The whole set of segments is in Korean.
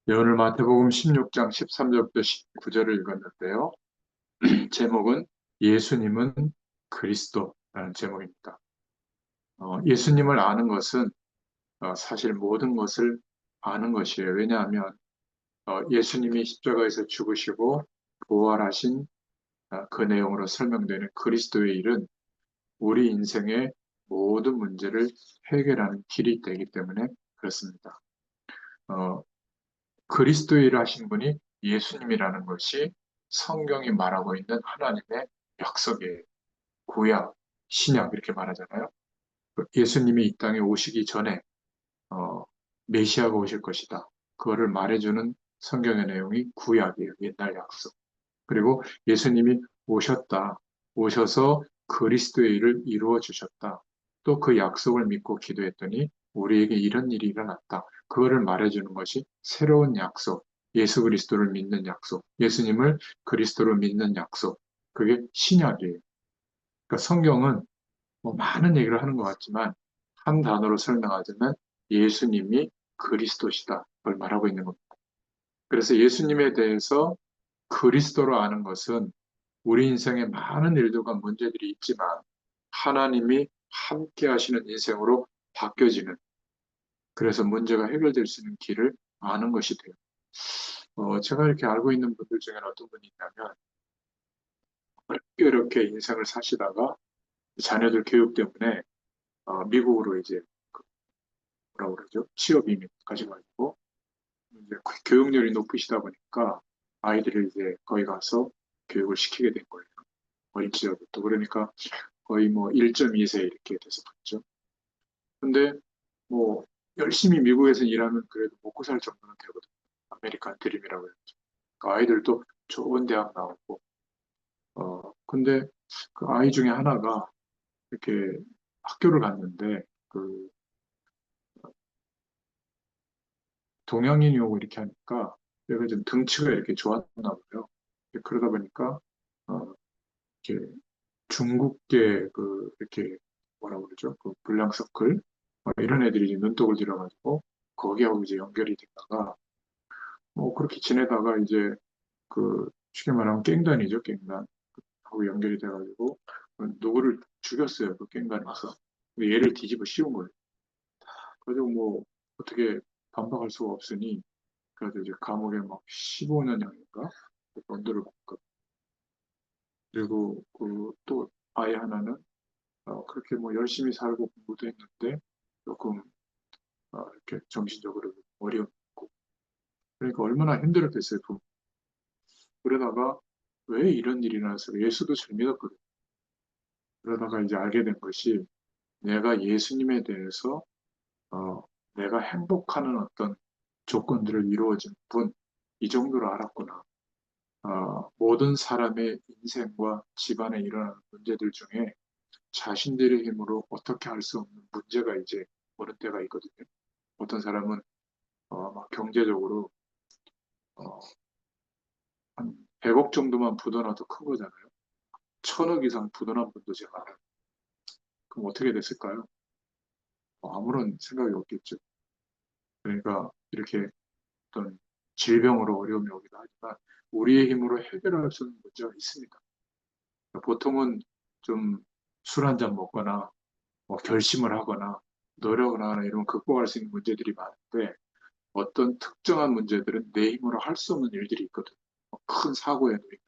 네, 오늘 마태복음 16장 13절부터 19절을 읽었는데요. 제목은 예수님은 그리스도라는 제목입니다. 예수님을 아는 것은 사실 모든 것을 아는 것이에요. 왜냐하면 예수님이 십자가에서 죽으시고 부활하신 그 내용으로 설명되는 그리스도의 일은 우리 인생의 모든 문제를 해결하는 길이 되기 때문에 그렇습니다. 어, 그리스도의 일을 하신 분이 예수님이라는 것이 성경이 말하고 있는 하나님의 약속이에요. 구약, 신약 이렇게 말하잖아요. 예수님이 이 땅에 오시기 전에 어, 메시아가 오실 것이다. 그거를 말해주는 성경의 내용이 구약이에요. 옛날 약속. 그리고 예수님이 오셨다. 오셔서 그리스도의 일을 이루어 주셨다. 또 그 약속을 믿고 기도했더니 우리에게 이런 일이 일어났다. 그거를 말해주는 것이 새로운 약속, 예수 그리스도를 믿는 약속, 예수님을 그리스도로 믿는 약속. 그게 신약이에요. 그러니까 성경은 뭐 많은 얘기를 하는 것 같지만 한 단어로 설명하자면 예수님이 그리스도시다. 그걸 말하고 있는 겁니다. 그래서 예수님에 대해서 그리스도로 아는 것은 우리 인생에 많은 일들과 문제들이 있지만 하나님이 함께 하시는 인생으로 바뀌어지는, 그래서 문제가 해결될 수 있는 길을 아는 것이 돼요. 제가 이렇게 알고 있는 분들 중에는 어떤 분이 있냐면 이렇게 인생을 사시다가 자녀들 교육 때문에 미국으로 이제 그 뭐라 그러죠? 취업 이민 가셔가지고 이제 교육열이 높으시다 보니까 아이들을 이제 거기 가서 교육을 시키게 된 거예요. 어린 시절부터. 그러니까 거의 뭐 1.2세 이렇게 돼서 갔죠. 근데 뭐 열심히 미국에서 일하면 그래도 먹고 살 정도는 되거든요. 아메리칸 드림이라고 해요. 그 아이들도 좋은 대학 나오고, 근데 그 아이 중에 하나가 이렇게 학교를 갔는데, 그 동양인이 오고 이렇게 하니까 얘가 좀 등치가 이렇게 좋았나 봐요. 그러다 보니까, 어, 이렇게 중국계 이렇게 뭐라 그러죠? 그 불량서클, 이런 애들이 이제 눈독을 들여가지고 거기하고 이제 연결이 되다가 뭐 그렇게 지내다가 이제 쉽게 말하면 깽단이죠, 깽단. 하고 연결이 돼가지고 누구를 죽였어요, 그 깽단에서. 근데 얘를 뒤집어 씌운 거예요. 그래서 뭐 어떻게 반박할 수가 없으니 그래서 이제 감옥에 막 15년형인가 언도를 받고, 그리고 그 또 아이 하나는 그렇게 뭐 열심히 살고 공부도 했는데 조금 이렇게 정신적으로 어려움이 있고, 그러니까 얼마나 힘들었겠어요. 그러다가 왜 이런 일이 나서 예수도 잘 믿었거든요. 그러다가 이제 알게 된 것이 내가 예수님에 대해서 어, 내가 행복하는 어떤 조건들을 이루어진 분, 이 정도로 알았구나. 모든 사람의 인생과 집안에 일어나는 문제들 중에 자신들의 힘으로 어떻게 할 수 없는 문제가 이제 오는 때가 있거든요. 어떤 사람은 막 경제적으로 어, 한 100억 정도만 부도나도 큰 거잖아요. 1000억 이상 부도난 분도 제가 알아요. 그럼 어떻게 됐을까요? 아무런 생각이 없겠죠. 그러니까 이렇게 어떤 질병으로 어려움이 오기도 하지만 우리의 힘으로 해결할 수 있는 문제가 있습니다. 보통은 좀 술 한 잔 먹거나 뭐 결심을 하거나 노력을 하거나 이러면 극복할 수 있는 문제들이 많은데 어떤 특정한 문제들은 내 힘으로 할 수 없는 일들이 있거든요. 큰 사고에도 있고.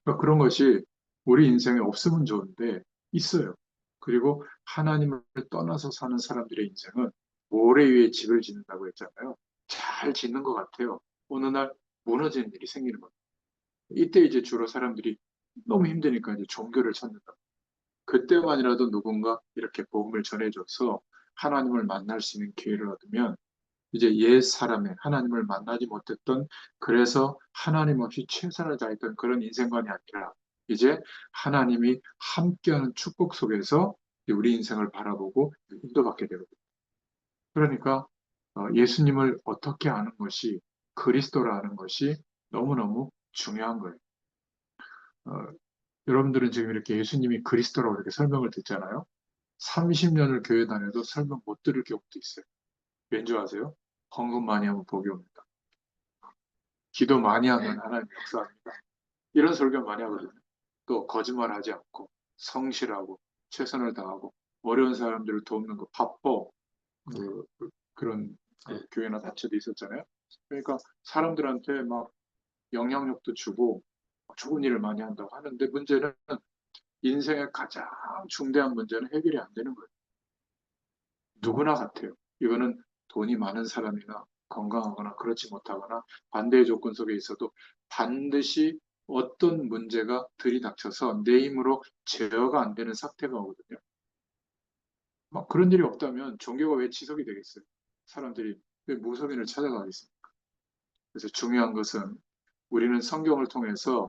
그러니까 그런 것이 우리 인생에 없으면 좋은데 있어요. 그리고 하나님을 떠나서 사는 사람들의 인생은 모래 위에 집을 짓는다고 했잖아요. 잘 짓는 것 같아요. 어느 날 무너지는 일이 생기는 거예요. 이때 이제 주로 사람들이 너무 힘드니까 이제 종교를 찾는다. 그때만이라도 누군가 이렇게 복음을 전해줘서 하나님을 만날 수 있는 기회를 얻으면 이제 옛 사람의 하나님을 만나지 못했던, 그래서 하나님 없이 최선을 다했던 그런 인생관이 아니라 이제 하나님이 함께하는 축복 속에서 우리 인생을 바라보고 인도받게 되거든요. 그러니까 예수님을 어떻게 아는 것이, 그리스도를 아는 것이 너무너무 중요한 거예요. 어, 여러분들은 지금 이렇게 예수님이 그리스도라고 이렇게 설명을 듣잖아요. 30년을 교회 다녀도 설명 못 들을 경우도 있어요. 왠지 아세요? 헌금 많이 하면 복이 옵니다. 기도 많이 하면 하나님 역사합니다. 이런 설교 많이 하거든요. 또 거짓말하지 않고 성실하고 최선을 다하고 어려운 사람들을 돕는 거 바빠. 그런 교회나 단체도 있었잖아요. 그러니까 사람들한테 막 영향력도 주고 좋은 일을 많이 한다고 하는데 문제는 인생의 가장 중대한 문제는 해결이 안 되는 거예요. 누구나 같아요. 이거는 돈이 많은 사람이나 건강하거나 그렇지 못하거나 반대의 조건 속에 있어도 반드시 어떤 문제가 들이닥쳐서 내 힘으로 제어가 안 되는 사태가 오거든요. 막 그런 일이 없다면 종교가 왜 지속이 되겠어요? 사람들이 왜 무속인을 찾아가겠습니까? 그래서 중요한 것은 우리는 성경을 통해서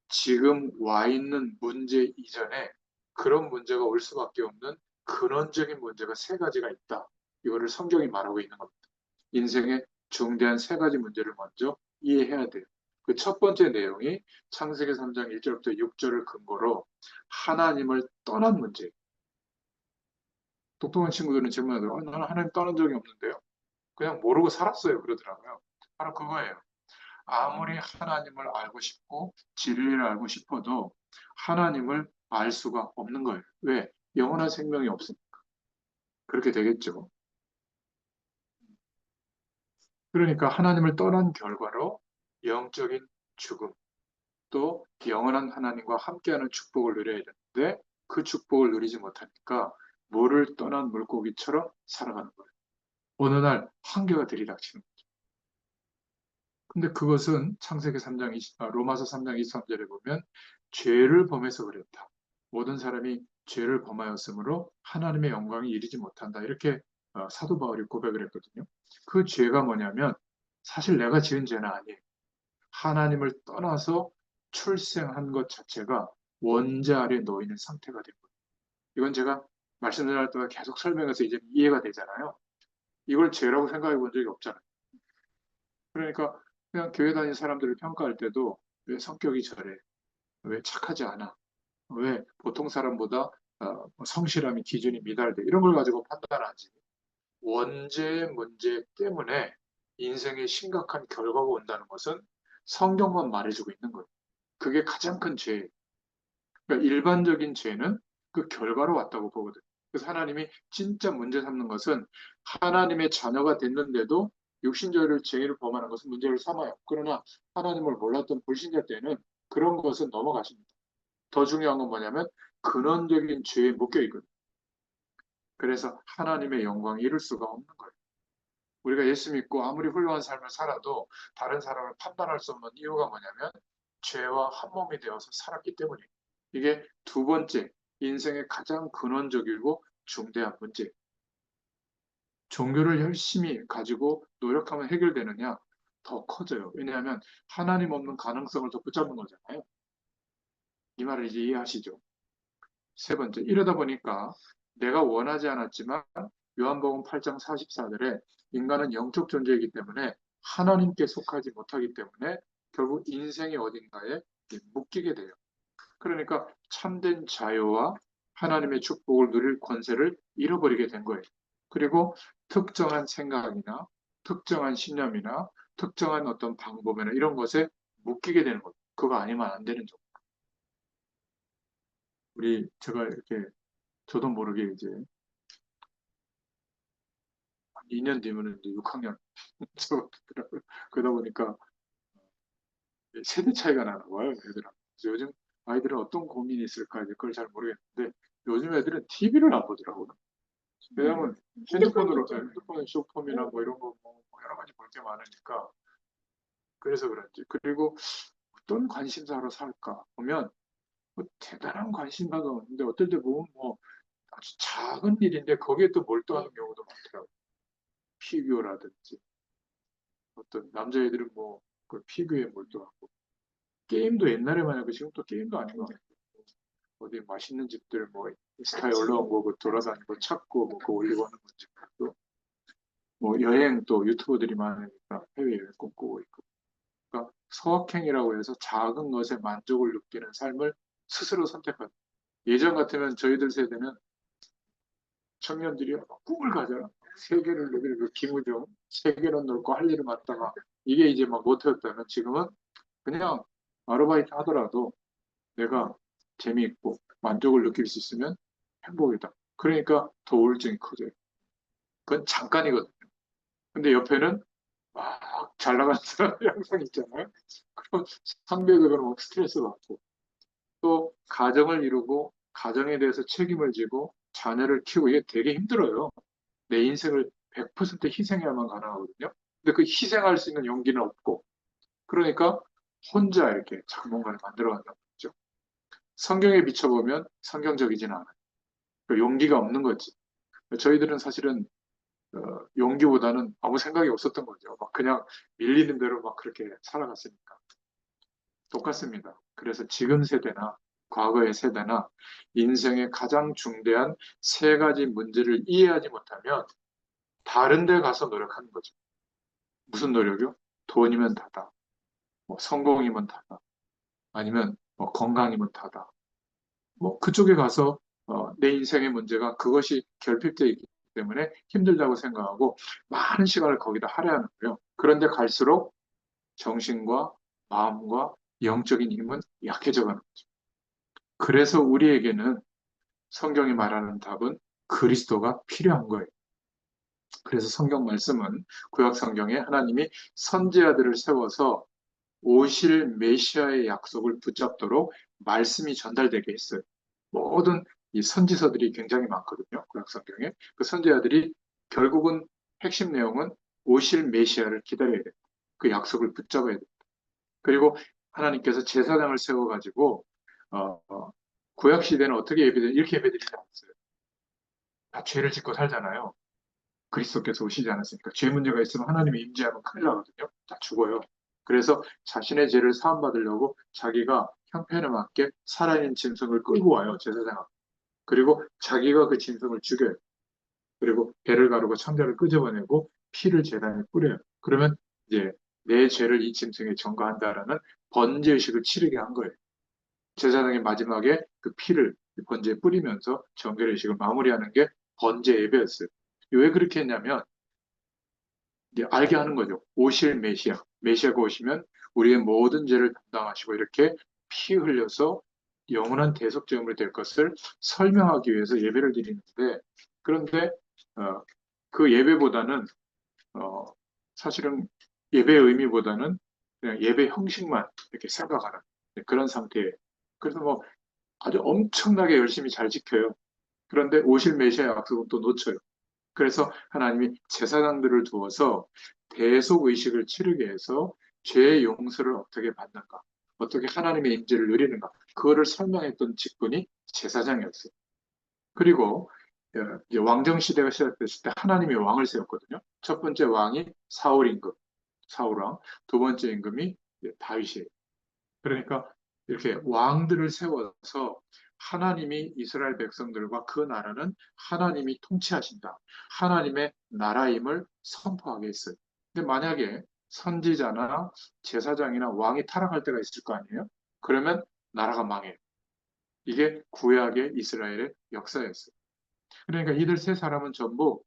지금 와 있는 문제 이전에 그런 문제가 올 수밖에 없는 근원적인 문제가 세 가지가 있다. 이거를 성경이 말하고 있는 겁니다. 인생의 중대한 세 가지 문제를 먼저 이해해야 돼요. 그 첫 번째 내용이 창세기 3장 1절부터 6절을 근거로 하나님을 떠난 문제. 똑똑한 친구들은 질문하더라고요. 나는 하나님 떠난 적이 없는데요. 그냥 모르고 살았어요. 그러더라고요. 바로 그거예요. 아무리 하나님을 알고 싶고 진리를 알고 싶어도 하나님을 알 수가 없는 거예요. 왜? 영원한 생명이 없으니까. 그렇게 되겠죠. 그러니까 하나님을 떠난 결과로 영적인 죽음, 또 영원한 하나님과 함께하는 축복을 누려야 되는데 그 축복을 누리지 못하니까 물을 떠난 물고기처럼 살아가는 거예요. 어느 날 한계가 들이닥치는 거예요. 근데 그것은 창세기 3장 로마서 3장 23절에 보면 죄를 범해서 그랬다. 모든 사람이 죄를 범하였으므로 하나님의 영광이 이르지 못한다. 이렇게 사도 바울이 고백을 했거든요. 그 죄가 뭐냐면 사실 내가 지은 죄는 아니에요. 하나님을 떠나서 출생한 것 자체가 원죄 아래 놓이는 상태가 된 거예요. 이건 제가 말씀드릴 동안 계속 설명해서 이제 이해가 되잖아요. 이걸 죄라고 생각해 본 적이 없잖아요. 그러니까 그냥 교회 다니는 사람들을 평가할 때도 왜 성격이 저래? 왜 착하지 않아? 왜 보통 사람보다 성실함이 기준이 미달돼? 이런 걸 가지고 판단하지. 원죄의 문제 때문에 인생에 심각한 결과가 온다는 것은 성경만 말해주고 있는 거예요. 그게 가장 큰 죄예요. 그러니까 일반적인 죄는 그 결과로 왔다고 보거든요. 그래서 하나님이 진짜 문제 삼는 것은 하나님의 자녀가 됐는데도 육신적인 죄를 범하는 것은 문제를 삼아요. 그러나 하나님을 몰랐던 불신자 때는 그런 것은 넘어가십니다. 더 중요한 건 뭐냐면 근원적인 죄에 묶여 있거든요. 그래서 하나님의 영광을 이룰 수가 없는 거예요. 우리가 예수 믿고 아무리 훌륭한 삶을 살아도 다른 사람을 판단할 수 없는 이유가 뭐냐면 죄와 한 몸이 되어서 살았기 때문이에요. 이게 두 번째, 인생의 가장 근원적이고 중대한 문제. 종교를 열심히 가지고 노력하면 해결되느냐? 더 커져요. 왜냐하면 하나님 없는 가능성을 더 붙잡는 거잖아요. 이 말을 이제 이해하시죠? 세 번째, 이러다 보니까 내가 원하지 않았지만 요한복음 8장 44절에 인간은 영적 존재이기 때문에 하나님께 속하지 못하기 때문에 결국 인생이 어딘가에 묶이게 돼요. 그러니까 참된 자유와 하나님의 축복을 누릴 권세를 잃어버리게 된 거예요. 그리고 특정한 생각이나 특정한 신념이나 특정한 어떤 방법이나 이런 것에 묶이게 되는 거예요. 그거 아니면 안 되는 점. 제가 이렇게 저도 모르게 이제 2년 뒤면은 이제 6학년 수업하더라고요. 그러다 보니까 세대 차이가 나는 거예요, 애들은. 그래서 요즘 아이들은 어떤 고민이 있을까 이제 그걸 잘 모르겠는데 요즘 애들은 TV를 안 보더라고요. 왜냐면 핸드폰에 쇼폼이나 뭐 이런 거 여러 가지 볼 게 많으니까 그래서 그런지. 그리고 어떤 관심사로 살까 보면 뭐 대단한 관심사가 없는데 어떨 때 보면 뭐 아주 작은 일인데 거기에 또 몰두하는 경우도 많더라고요. 피규어라든지 어떤 남자애들은 뭐 그 피규어에 몰두하고 게임도 옛날에만 해도 지금 또 게임도 아닌 것 같아요. 어디 맛있는 집들 뭐 인스타에 올라온 거그 돌아다니고 찾고 뭐 그거 올리고 하는 건지 또 뭐 여행 또 유튜버들이 많으니까 해외여행 꿈꾸고 있고 그러니까 소확행이라고 해서 작은 것에 만족을 느끼는 삶을 스스로 선택하는 예전 같으면 저희들 세대는 청년들이 꿈을 가져라 세 개를 넣으면 그 김우중 세 개는 넣고 할 일을 맡다가 이게 이제 막 못했다면 지금은 그냥 아르바이트 하더라도 내가 재미있고 만족을 느낄 수 있으면 행복이다. 그러니까 더 우울증이 커져요. 그건 잠깐이거든요. 근데 옆에는 막 잘 나가는 사람이 항상 있잖아요. 그럼 상대적으로 막 스트레스 받고 또 가정을 이루고 가정에 대해서 책임을 지고 자녀를 키우고 이게 되게 힘들어요. 내 인생을 100% 희생해야만 가능하거든요. 근데 그 희생할 수 있는 용기는 없고 그러니까 혼자 이렇게 자꾸 뭔가를 만들어 간다는 거죠. 성경에 비춰보면 성경적이진 않아요. 그 용기가 없는 거지. 저희들은 사실은 용기보다는 아무 생각이 없었던 거죠. 막 그냥 밀리는 대로 막 그렇게 살아갔으니까. 똑같습니다. 그래서 지금 세대나 과거의 세대나 인생의 가장 중대한 세 가지 문제를 이해하지 못하면 다른 데 가서 노력하는 거죠. 무슨 노력이요? 돈이면 다다. 뭐 성공이면 다다. 아니면 뭐 건강이면 다다. 뭐 그쪽에 가서 내 인생의 문제가 그것이 결핍되어 있기 때문에 힘들다고 생각하고 많은 시간을 거기다 할애하는 거예요. 그런데 갈수록 정신과 마음과 영적인 힘은 약해져 가는 거죠. 그래서 우리에게는 성경이 말하는 답은 그리스도가 필요한 거예요. 그래서 성경 말씀은 구약 성경에 하나님이 선지자들을 세워서 오실 메시아의 약속을 붙잡도록 말씀이 전달되게 했어요. 모든 이 선지서들이 굉장히 많거든요. 구약 성경에. 그 선지자들이 결국은 핵심 내용은 오실 메시아를 기다려야 돼요. 그 약속을 붙잡아야 돼요. 그리고 하나님께서 제사장을 세워가지고 어, 어, 구약 시대는 어떻게 예배드 이렇게 예배드리지 않았어요. 다 죄를 짓고 살잖아요. 그리스도께서 오시지 않았으니까 죄 문제가 있으면 하나님이 임재하면 큰일 나거든요. 다 죽어요. 그래서 자신의 죄를 사함받으려고 자기가 형편에 맞게 살아있는 짐승을 끌고 와요. 제사장 앞에. 그리고 자기가 그 짐승을 죽여요. 그리고 배를 가르고 창자를 끄집어내고 피를 제단에 뿌려요. 그러면 이제 내 죄를 이 짐승에 전가한다라는 번제의식을 치르게 한 거예요. 제사장이 마지막에 그 피를 번제에 뿌리면서 정결의식을 마무리하는 게 번제 예배였어요. 왜 그렇게 했냐면 이제 알게 하는 거죠. 오실 메시아. 메시아가 오시면 우리의 모든 죄를 담당하시고 이렇게 피 흘려서 영원한 대속제물이 될 것을 설명하기 위해서 예배를 드리는데 그런데 어, 그 예배보다는 어, 사실은 예배의 의미보다는 그냥 예배 형식만 이렇게 생각하는 그런 상태예요. 그래서 뭐 아주 엄청나게 열심히 잘 지켜요. 그런데 오실 메시아 약속은 또 놓쳐요. 그래서 하나님이 제사장들을 두어서 대속 의식을 치르게 해서 죄의 용서를 어떻게 받는가, 어떻게 하나님의 임재를 누리는가, 그거를 설명했던 직분이 제사장이었어요. 그리고 이제 왕정 시대가 시작됐을 때 하나님이 왕을 세웠거든요. 첫 번째 왕이 사울 임금, 사울 왕, 두 번째 임금이 다윗이에요. 그러니까 이렇게 왕들을 세워서 하나님이 이스라엘 백성들과 그 나라는 하나님이 통치하신다. 하나님의 나라임을 선포하게 했어요. 근데 만약에 선지자나 제사장이나 왕이 타락할 때가 있을 거 아니에요? 그러면 나라가 망해요. 이게 구약의 이스라엘의 역사였어요. 그러니까 이들 세 사람은 전부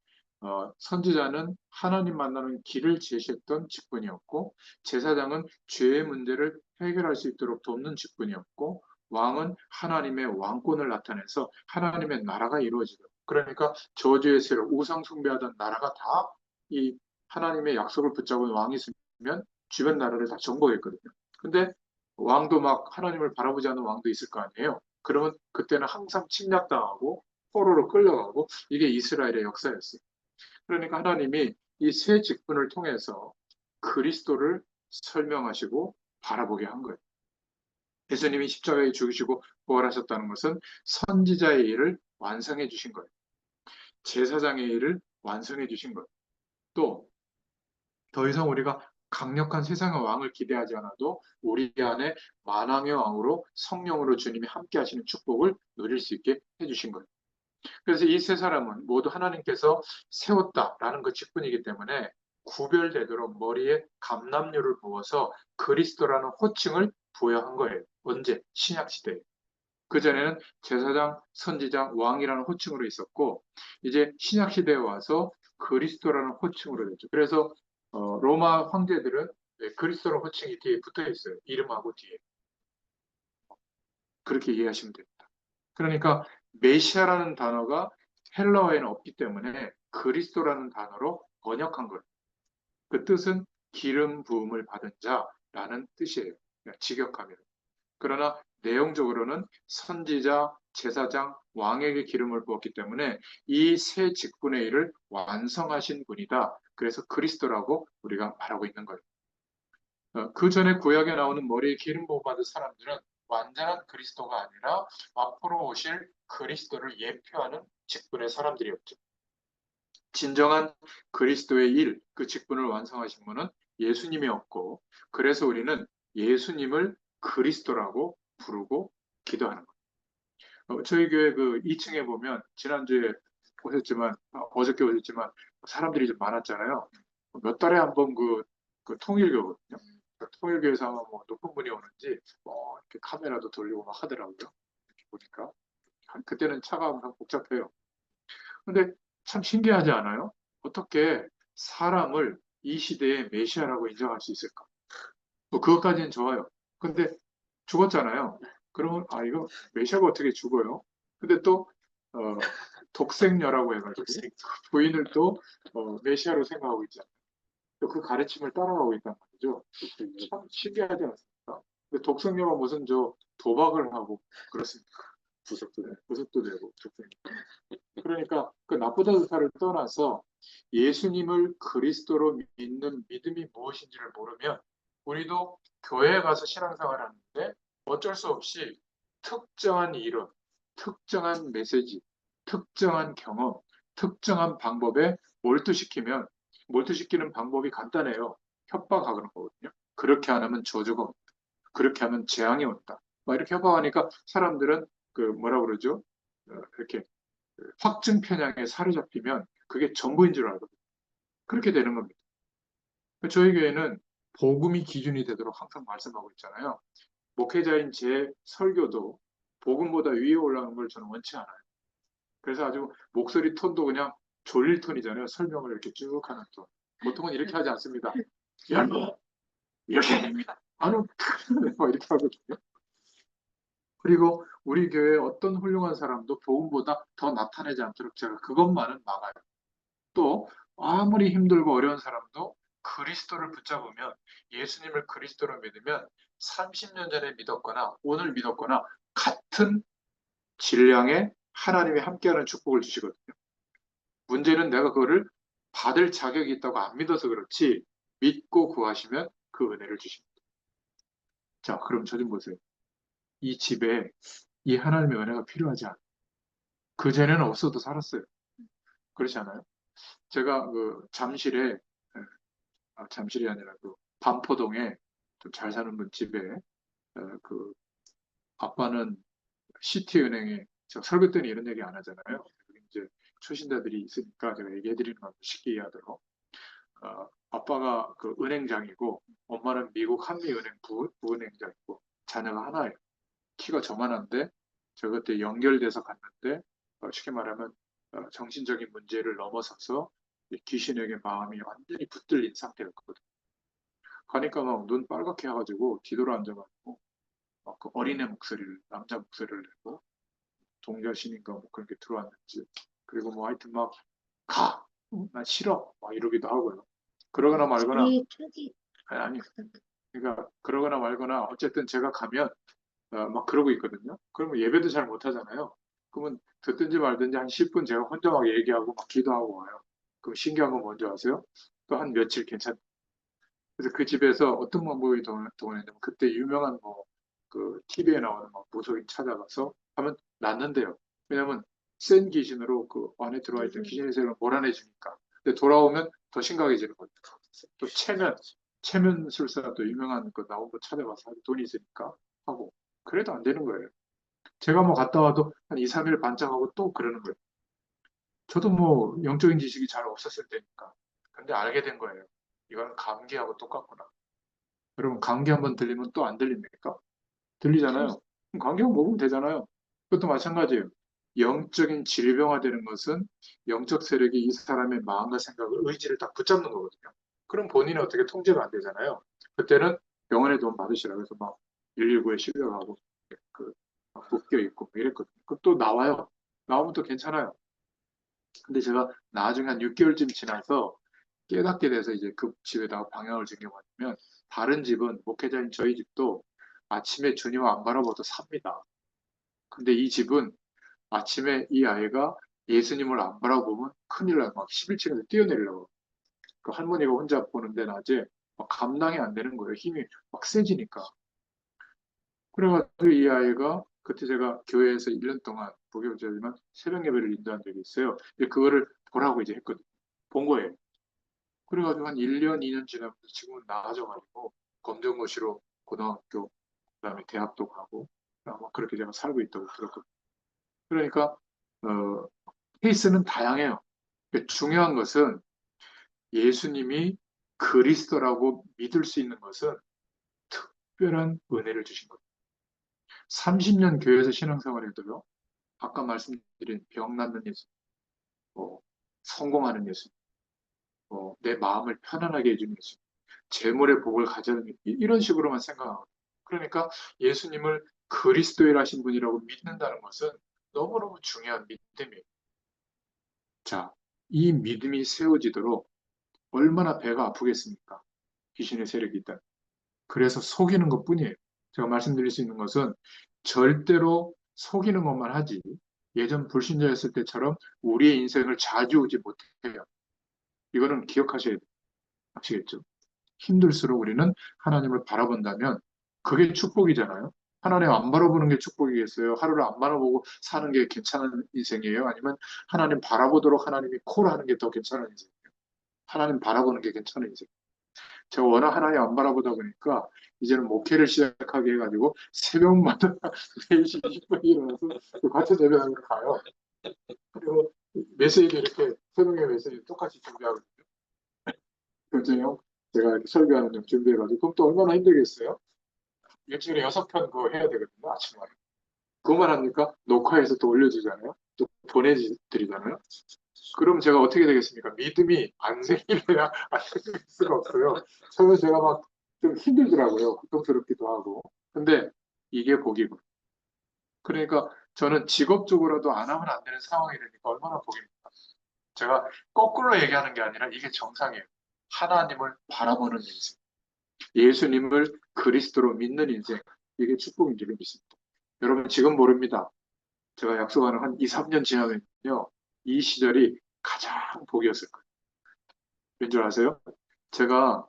선지자는 하나님 만나는 길을 제시했던 직분이었고 제사장은 죄의 문제를 해결할 수 있도록 돕는 직분이었고 왕은 하나님의 왕권을 나타내서 하나님의 나라가 이루어지도록 그러니까 저주의 세력 우상 숭배하던 나라가 다 이 하나님의 약속을 붙잡은 왕이 있으면 주변 나라를 다 정복했거든요. 근데 왕도 막 하나님을 바라보지 않는 왕도 있을 거 아니에요. 그러면 그때는 항상 침략당하고 포로로 끌려가고 이게 이스라엘의 역사였어요. 그러니까 하나님이 이 세 직분을 통해서 그리스도를 설명하시고 바라보게 한 거예요. 예수님이 십자가에 죽으시고 부활하셨다는 것은 선지자의 일을 완성해 주신 거예요. 제사장의 일을 완성해 주신 거예요. 또 더 이상 우리가 강력한 세상의 왕을 기대하지 않아도 우리 안에 만왕의 왕으로 성령으로 주님이 함께 하시는 축복을 누릴 수 있게 해주신 거예요. 그래서 이 세 사람은 모두 하나님께서 세웠다라는 그 직분이기 때문에 구별되도록 머리에 감람류를 부어서 그리스도라는 호칭을 부여한 거예요. 언제? 신약 시대에. 그전에는 제사장, 선지자, 왕이라는 호칭으로 있었고 이제 신약 시대에 와서 그리스도라는 호칭으로 됐죠. 그래서 로마 황제들은 그리스도라는 호칭이 뒤에 붙어 있어요. 이름하고 뒤에. 그렇게 이해하시면 됩니다. 그러니까 메시아라는 단어가 헬라어에는 없기 때문에 그리스도라는 단어로 번역한 거예요. 그 뜻은 기름 부음을 받은 자라는 뜻이에요. 직역하면. 그러나 내용적으로는 선지자, 제사장, 왕에게 기름을 부었기 때문에 이 세 직분의 일을 완성하신 분이다. 그래서 그리스도라고 우리가 말하고 있는 거예요. 그 전에 구약에 나오는 머리에 기름 부음 받은 사람들은 완전한 그리스도가 아니라 앞으로 오실 그리스도를 예표하는 직분의 사람들이었죠. 진정한 그리스도의 일, 그 직분을 완성하신 분은 예수님이었고, 그래서 우리는 예수님을 그리스도라고 부르고 기도하는 거예요. 저희 교회 그 2층에 보면 지난주에 오셨지만, 어저께 오셨지만 사람들이 좀 많았잖아요. 몇 달에 한 번 그 통일교거든요. 통일교에서 아마 뭐 높은 분이 오는지 이렇게 카메라도 돌리고 막 하더라고요. 이렇게 보니까 그때는 차가 항상 복잡해요. 근데 참 신기하지 않아요? 어떻게 사람을 이 시대의 메시아라고 인정할 수 있을까? 뭐 그것까지는 좋아요. 근데 죽었잖아요. 그러면 이거 메시아가 어떻게 죽어요? 근데 또 어, 독생녀라고 해가지고 부인을 또 메시아로 생각하고 있잖아요. 또 그 가르침을 따라가고 있단 말이죠. 참 신기하지 않습니까? 근데 독생녀가 무슨 도박을 하고 그렇습니까? 구속도 되고 독생녀. 그러니까 그 나쁘다 좋다를 떠나서 예수님을 그리스도로 믿는 믿음이 무엇인지를 모르면 우리도 교회에 가서 신앙생활 하는데 어쩔 수 없이 특정한 이름, 특정한 메시지, 특정한 경험, 특정한 방법에 몰두시키는 방법이 간단해요. 협박하는 거거든요. 그렇게 안 하면 저주가 온다. 그렇게 하면 재앙이 온다. 막 이렇게 협박하니까 사람들은 그 뭐라 그러죠? 이렇게 확증 편향에 사로잡히면 그게 전부인 줄 알거든요. 그렇게 되는 겁니다. 저희 교회는 복음이 기준이 되도록 항상 말씀하고 있잖아요. 목회자인 제 설교도 복음보다 위에 올라가는 걸 저는 원치 않아요. 그래서 아주 목소리 톤도 그냥 졸릴 톤이잖아요. 설명을 이렇게 쭉 하는 톤. 보통은 이렇게 하지 않습니다. 여러분, 이렇게 됩니다. 아는 막 이렇게 하거든요. 그리고 우리 교회 어떤 훌륭한 사람도 복음보다 더 나타내지 않도록 제가 그것만은 막아요. 또 아무리 힘들고 어려운 사람도 그리스도를 붙잡으면 예수님을 그리스도로 믿으면 30년 전에 믿었거나 오늘 믿었거나 같은 질량의 하나님이 함께하는 축복을 주시거든요. 문제는 내가 그거를 받을 자격이 있다고 안 믿어서 그렇지 믿고 구하시면 그 은혜를 주십니다. 자, 그럼 저 좀 보세요. 이 집에 이 하나님의 은혜가 필요하지 않아요. 그전에는 없어도 살았어요. 그렇지 않아요? 제가 그 잠실에 잠실이 아니라 그 반포동에 좀 잘 사는 분 집에 그 아빠는 시티은행에 제가 설교 때는 이런 얘기 안 하잖아요. 이제 초신자들이 있으니까 제가 얘기해 드리는 거 쉽게 이해하도록 아빠가 그 은행장이고 엄마는 미국 한미은행 부은행장이고 자녀가 하나예요. 키가 저만한데 저 그때 연결돼서 갔는데 쉽게 말하면 정신적인 문제를 넘어서서 귀신에게 마음이 완전히 붙들린 상태였거든요. 가니까 막 눈 빨갛게 해가지고 뒤돌아 앉아가지고 막그 어린애 목소리를 남자 목소리를 내고 동자신인가 뭐 그런 게 들어왔는지 그리고 뭐 하여튼 막 가! 난 싫어! 막 이러기도 하고요. 그러거나 말거나 아니 그러니까 그러거나 말거나 어쨌든 제가 가면 막 그러고 있거든요. 그러면 예배도 잘 못하잖아요. 그러면 듣든지 말든지 한 10분 제가 혼자 막 얘기하고 막 기도하고 와요. 그럼 신기한 건 뭔지 아세요? 또 한 며칠 괜찮. 그래서 그 집에서 어떤 방법이 동원했냐면 그때 유명한 뭐 그 TV에 나오는 막 무속인 찾아가서 하면 낫는데요. 왜냐하면 센 귀신으로 그 안에 들어와 있던 귀신의 세력을 몰아내주니까. 근데 돌아오면 더 심각해지는 거죠. 또 체면술사 또 유명한 거 나온 거 찾아가서 돈이 있으니까 하고 그래도 안 되는 거예요. 제가 뭐 갔다 와도 한 2, 3일 반짝하고 또 그러는 거예요. 저도 뭐 영적인 지식이 잘 없었을 때니까. 근데 알게 된 거예요. 이건 감기하고 똑같구나. 여러분, 감기 한번 들리면 또 안 들립니까? 들리잖아요. 그럼 감기약 먹으면 되잖아요. 그것도 마찬가지예요. 영적인 질병화되는 것은 영적 세력이 이 사람의 마음과 생각을, 의지를 딱 붙잡는 거거든요. 그럼 본인은 어떻게 통제가 안 되잖아요. 그때는 병원에 돈 받으시라고 해서 막 119에 실려가고 그 묶여 있고 이랬거든요. 그럼 또 나와요. 나오면 또 괜찮아요. 근데 제가 나중에 한 6개월쯤 지나서 깨닫게 돼서 이제 그 집에다가 방향을 정해봤으면, 다른 집은, 목회자인 저희 집도 아침에 주님 안 바라봐도 삽니다. 근데 이 집은 아침에 이 아이가 예수님을 안 바라보면 큰일 나요. 막 11층에서 뛰어내리려고. 그 할머니가 혼자 보는데 낮에 막 감당이 안 되는 거예요. 힘이 막 세지니까. 그래가지고 이 아이가, 그때 제가 교회에서 1년 동안 목욕자지만 새벽 예배를 인도한 적이 있어요. 근데 그거를 보라고 이제 했거든요. 본 거예요. 그래가지고 한 1년, 2년 지나면서 지금은 나아져가지고 검정고시로 고등학교, 그다음에 대학도 가고 아마 그렇게 제가 살고 있다고 들었거든요. 그러니까 케이스는 다양해요. 중요한 것은 예수님이 그리스도라고 믿을 수 있는 것은 특별한 은혜를 주신 거예요. 30년 교회에서 신앙생활해도요, 아까 말씀드린 병 낫는 예수, 뭐, 성공하는 예수, 뭐, 내 마음을 편안하게 해주는 예수, 재물의 복을 가져는 이런 식으로만 생각하고, 그러니까 예수님을 그리스도인 하신 분이라고 믿는다는 것은 너무너무 중요한 믿음이에요. 자, 이 믿음이 세워지도록 얼마나 배가 아프겠습니까? 귀신의 세력이 있다. 그래서 속이는 것뿐이에요. 제가 말씀드릴 수 있는 것은 절대로 속이는 것만 하지, 예전 불신자였을 때처럼 우리의 인생을 좌지우지 못해요. 이거는 기억하셔야 돼요. 아시겠죠? 힘들수록 우리는 하나님을 바라본다면 그게 축복이잖아요. 하나님 안 바라보는 게 축복이겠어요? 하루를 안 바라보고 사는 게 괜찮은 인생이에요? 아니면 하나님 바라보도록 하나님이 콜하는 게 더 괜찮은 인생이에요? 하나님 바라보는 게 괜찮은 인생. 제가 워낙 하나님 안 바라보다 보니까 이제는 목회를 시작하게 해가지고 새벽마다 4시 20분에 일어나서 같은 예배당으로 가요. 그리고 메시지도 이렇게 새벽에 메시지 똑같이 준비하거든요. 그죠? 제가 이렇게 설교하는 점 준비해가지고 그럼 또 얼마나 힘들겠어요? 일주일에 6편 그거 해야 되거든요. 아침마다. 그것만 합니까? 녹화해서 또 올려주잖아요. 또 보내드리잖아요. 그럼 제가 어떻게 되겠습니까? 믿음이 안 생기려야 안 생길 수가 없어요. 처음에 제가 막 좀 힘들더라고요. 고통스럽기도 하고. 근데 이게 복이고. 그러니까 저는 직업적으로도 안 하면 안 되는 상황이 되니까 얼마나 복입니까? 제가 거꾸로 얘기하는 게 아니라 이게 정상이에요. 하나님을 바라보는 인생. 예수님을 그리스도로 믿는 인생. 이게 축복인 줄 믿습니다. 여러분 지금 모릅니다. 제가 약속하는 한 2, 3년 지나면요, 이 시절이 가장 복이었을 거예요. 왠줄 아세요? 제가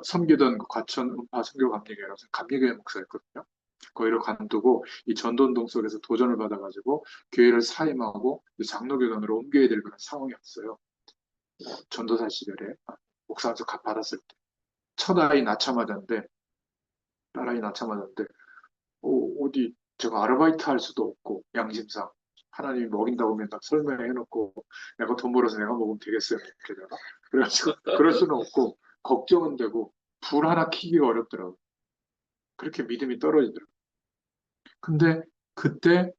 섬기던 그 과천 음파 선교 감리교회라서 감리교회 목사였거든요. 거기를 관두고 이 전도운동 속에서 도전을 받아가지고 교회를 사임하고 장로교단으로 옮겨야 될 그런 상황이 왔어요. 전도사 시절에 목사한테 받았을 때 첫 아이 낳자마자인데, 딸아이 낳자마자인데 어디 제가 아르바이트 할 수도 없고, 양심상 하나님이 먹인다고 맨날 설명해놓고 내가 돈 벌어서 내가 먹으면 되겠어요, 그러다가. 그래가지고 그럴 수는 없고 걱정은 되고 불 하나 켜기가 어렵더라고요. 그렇게 믿음이 떨어지더라고요. 근데 그때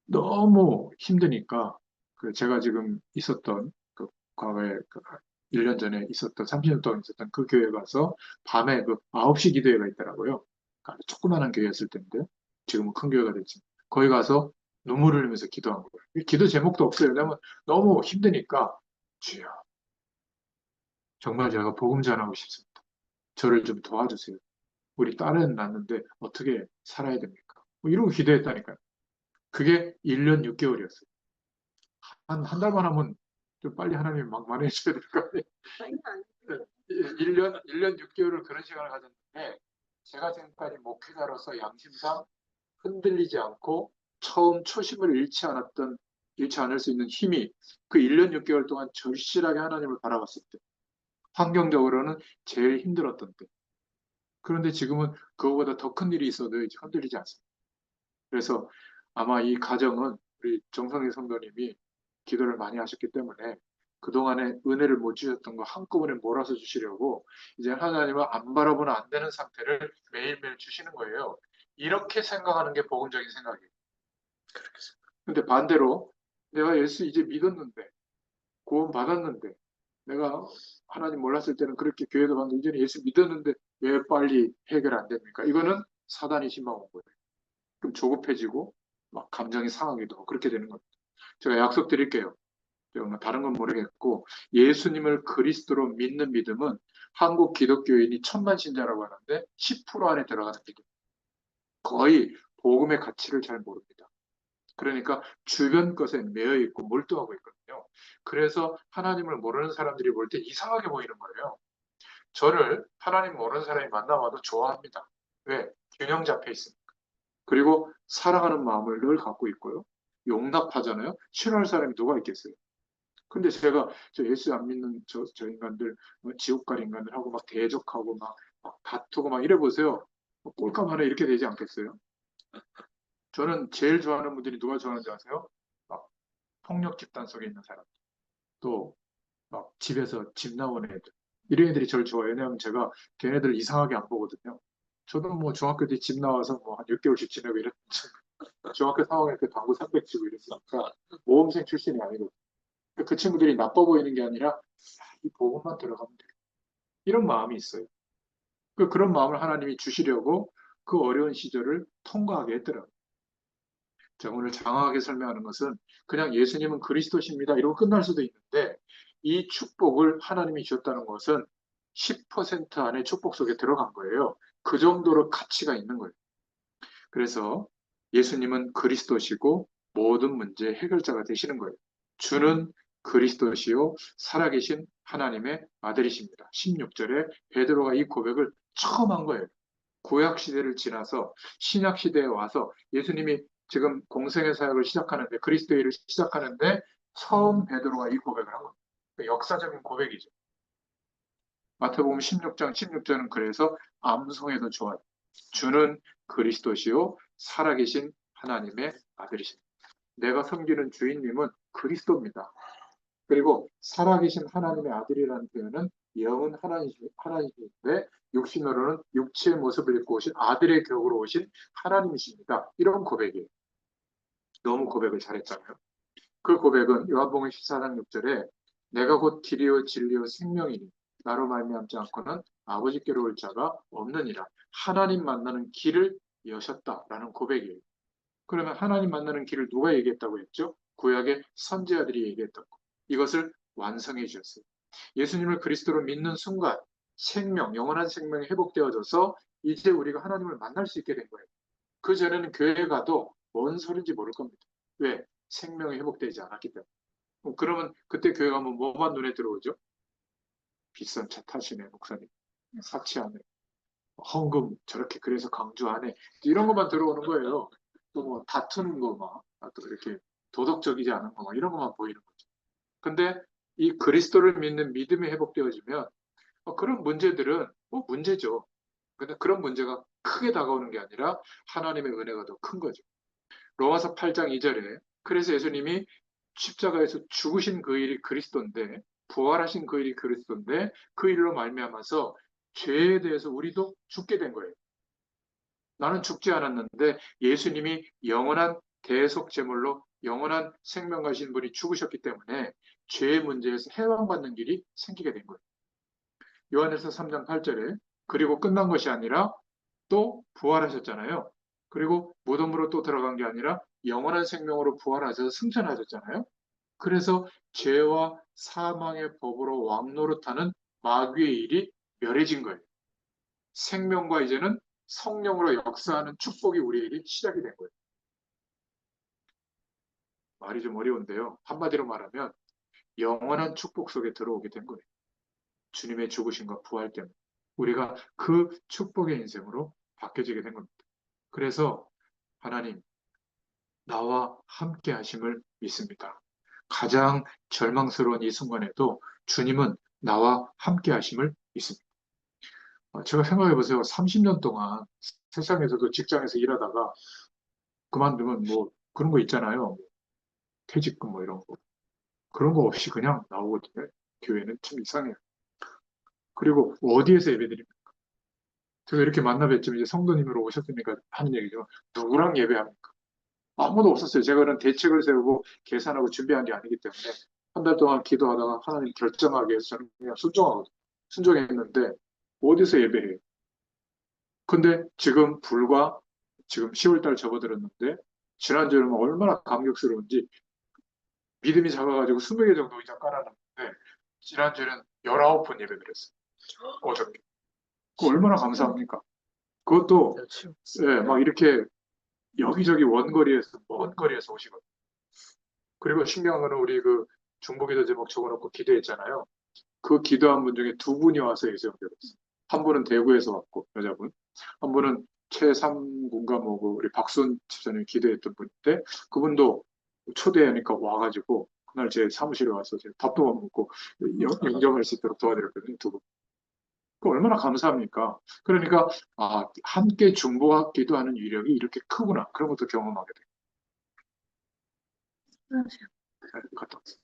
너무 힘드니까 그 제가 지금 있었던 그 과거에 그 1년 전에 있었던 30년 동안 있었던 그 교회 가서 밤에 그 9시 기도회가 있더라고요. 아주 조그마한 교회였을 텐데 지금은 큰 교회가 됐지. 거기 가서 눈물을 흘리면서 기도한 거예요. 이 기도 제목도 없어요. 왜냐면 너무 힘드니까, 주여, 정말 제가 복음 전하고 싶습니다. 저를 좀 도와주세요. 우리 딸은 낳는데 어떻게 살아야 됩니까? 뭐 이러고 기도했다니까요. 그게 1년 6개월이었어요. 한 달만 하면 좀 빨리 하나님 막 말해줘야 될 거 아니에요. 1년 6개월을 그런 시간을 가졌는데, 제가 지금까지 목회자로서 양심상 흔들리지 않고 처음 초심을 잃지 않을 수 있는 힘이 그 1년 6개월 동안 절실하게 하나님을 바라봤을 때, 환경적으로는 제일 힘들었던 때. 그런데 지금은 그거보다 더 큰 일이 있어도 이제 흔들리지 않습니다. 그래서 아마 이 가정은 우리 정성희 성도님이 기도를 많이 하셨기 때문에 그동안에 은혜를 못 주셨던 거 한꺼번에 몰아서 주시려고 이제 하나님을 안 바라보면 안 되는 상태를 매일매일 주시는 거예요. 이렇게 생각하는 게 복음적인 생각이에요. 근데 반대로 내가 예수 이제 믿었는데, 구원 받았는데, 내가 하나님 몰랐을 때는 그렇게 교회도 갔는데 이제는 예수 믿었는데 왜 빨리 해결 안 됩니까? 이거는 사단이 심어온 거예요. 좀 조급해지고 막 감정이 상하기도 하고 그렇게 되는 겁니다. 제가 약속 드릴게요. 제가 뭐 다른 건 모르겠고 예수님을 그리스도로 믿는 믿음은 한국 기독교인이 천만 신자라고 하는데 10% 안에 들어가는 믿음. 거의 복음의 가치를 잘 모릅니다. 그러니까 주변 것에 매여 있고 몰두하고 있거든요. 그래서 하나님을 모르는 사람들이 볼 때 이상하게 보이는 거예요. 저를 하나님 모르는 사람이 만나봐도 좋아합니다. 왜? 균형 잡혀 있습니다. 그리고 사랑하는 마음을 늘 갖고 있고요. 용납하잖아요. 싫어할 사람이 누가 있겠어요? 근데 제가 저 예수 안 믿는 저 인간들, 지옥 갈 인간들하고 막 대적하고 막 다투고 막 이래 보세요. 꼴값 하나 이렇게 되지 않겠어요? 저는 제일 좋아하는 분들이 누가 좋아하는지 아세요? 막 폭력 집단 속에 있는 사람. 또 막 집에서 집 나온 애들. 이런 애들이 저를 좋아해요. 왜냐하면 제가 걔네들 이상하게 안 보거든요. 저도 뭐 중학교 때 집 나와서 뭐 한 6개월씩 지내고 이랬 중학교 4학년 때 당구 300 치고 이랬으니까 모험생 출신이 아니거든요. 그 친구들이 나빠 보이는 게 아니라 이 보험만 들어가면 돼. 이런 마음이 있어요. 그런 마음을 하나님이 주시려고 그 어려운 시절을 통과하게 했더라고요. 자, 오늘 장황하게 설명하는 것은 그냥 예수님은 그리스도십니다. 이러고 끝날 수도 있는데 이 축복을 하나님이 주셨다는 것은 10% 안에 축복 속에 들어간 거예요. 그 정도로 가치가 있는 거예요. 그래서 예수님은 그리스도시고 모든 문제의 해결자가 되시는 거예요. 주는 그리스도시요 살아계신 하나님의 아들이십니다. 16절에 베드로가 이 고백을 처음 한 거예요. 구약 시대를 지나서 신약 시대에 와서 예수님이 지금 공생의 사역을 시작하는데 그리스도의를 시작하는데 처음 베드로가 이 고백을 한 겁니다. 역사적인 고백이죠. 마태복음 16장 16절은 그래서 암송해도 좋아요. 주는 그리스도시요 살아계신 하나님의 아들이십니다. 내가 섬기는 주인님은 그리스도입니다. 그리고 살아계신 하나님의 아들이라는 표현은 영은 하나님인데 육신으로는 육체의 모습을 입고 오신 아들의 격으로 오신 하나님이십니다. 이런 고백이에요. 너무 고백을 잘했잖아요. 그 고백은 요한복음 14장 6절에 내가 곧 길이요 진리요 생명이니 나로 말미암지 않고는 아버지께로 올 자가 없느니라. 하나님 만나는 길을 여셨다라는 고백이에요. 그러면 하나님 만나는 길을 누가 얘기했다고 했죠? 구약의 선지자들이 얘기했던 거. 이것을 완성해 주셨어요. 예수님을 그리스도로 믿는 순간 생명, 영원한 생명이 회복되어져서 이제 우리가 하나님을 만날 수 있게 된 거예요. 그 전에는 교회에 가도 뭔 소린지 모를 겁니다. 왜? 생명이 회복되지 않았기 때문에. 그러면 그때 교회 가면 뭐만 눈에 들어오죠? 비싼 차 타시네, 목사님. 사치하네. 헌금 저렇게 그래서 강조 안 해. 이런 것만 들어오는 거예요. 또 뭐 다투는 거 막, 또 이렇게 도덕적이지 않은 거 막 이런 것만 보이는 거죠. 근데 이 그리스도를 믿는 믿음이 회복되어지면 그런 문제들은 뭐 문제죠. 근데 그런 문제가 크게 다가오는 게 아니라 하나님의 은혜가 더 큰 거죠. 로마서 8장 2절에 그래서 예수님이 십자가에서 죽으신 그 일이 그리스도인데 부활하신 그 일이 그리스도인데 그 일로 말미암아서 죄에 대해서 우리도 죽게 된 거예요. 나는 죽지 않았는데 예수님이 영원한 대속 제물로 영원한 생명 가신 분이 죽으셨기 때문에 죄의 문제에서 해방받는 길이 생기게 된 거예요. 요한에서 3장 8절에 그리고 끝난 것이 아니라 또 부활하셨잖아요. 그리고 무덤으로 또 들어간 게 아니라 영원한 생명으로 부활하셔서 승천하셨잖아요. 그래서 죄와 사망의 법으로 왕노릇하는 마귀의 일이 멸해진 거예요. 생명과 이제는 성령으로 역사하는 축복이 우리에게 시작이 된 거예요. 말이 좀 어려운데요. 한마디로 말하면 영원한 축복 속에 들어오게 된 거예요. 주님의 죽으심과 부활 때문에. 우리가 그 축복의 인생으로 바뀌어지게 된 겁니다. 그래서 하나님, 나와 함께 하심을 믿습니다. 가장 절망스러운 이 순간에도 주님은 나와 함께 하심을 믿습니다. 제가 생각해 보세요. 30년 동안 세상에서도 직장에서 일하다가 그만두면 뭐 그런 거 있잖아요. 퇴직금 뭐 이런 거. 그런 거 없이 그냥 나오거든요. 교회는 참 이상해요. 그리고 어디에서 예배드립니까? 제가 이렇게 만나 뵙지만 이제 성도님으로 오셨으니까 하는 얘기죠. 누구랑 예배합니까? 아무도 없었어요. 제가 그런 대책을 세우고 계산하고 준비한 게 아니기 때문에 한 달 동안 기도하다가 하나님 결정하게 해서 저는 그냥 순종했는데 어디서 예배해요? 근데 지금 10월 달 접어들었는데 지난주에는 뭐 얼마나 감격스러운지 믿음이 작아가지고 20개 정도 이상 깔아놨는데 지난주에는 19번 예배드렸어요. 어저께. 그 얼마나 감사합니까? 그것도 예, 막 이렇게 여기저기 먼 거리에서 오시거든요. 그리고 신기한 거는 우리 그 중보기도 제목 적어놓고 기도했잖아요. 그 기도한 분 중에 두 분이 와서 예수님께로어요한 분은 대구에서 왔고 여자분, 한 분은 최삼군가 뭐고 우리 박수원 집사님이 기도했던 분인데 그분도 초대하니까 와가지고 그날 제 사무실에 와서 제가 밥도 못 먹고 영접할 수 있도록 도와드렸거든요. 두 분. 그 얼마나 감사합니까? 그러니까 함께 중보와 기도하는 위력이 이렇게 크구나 그런 것도 경험하게 돼요. 갔다 왔어요.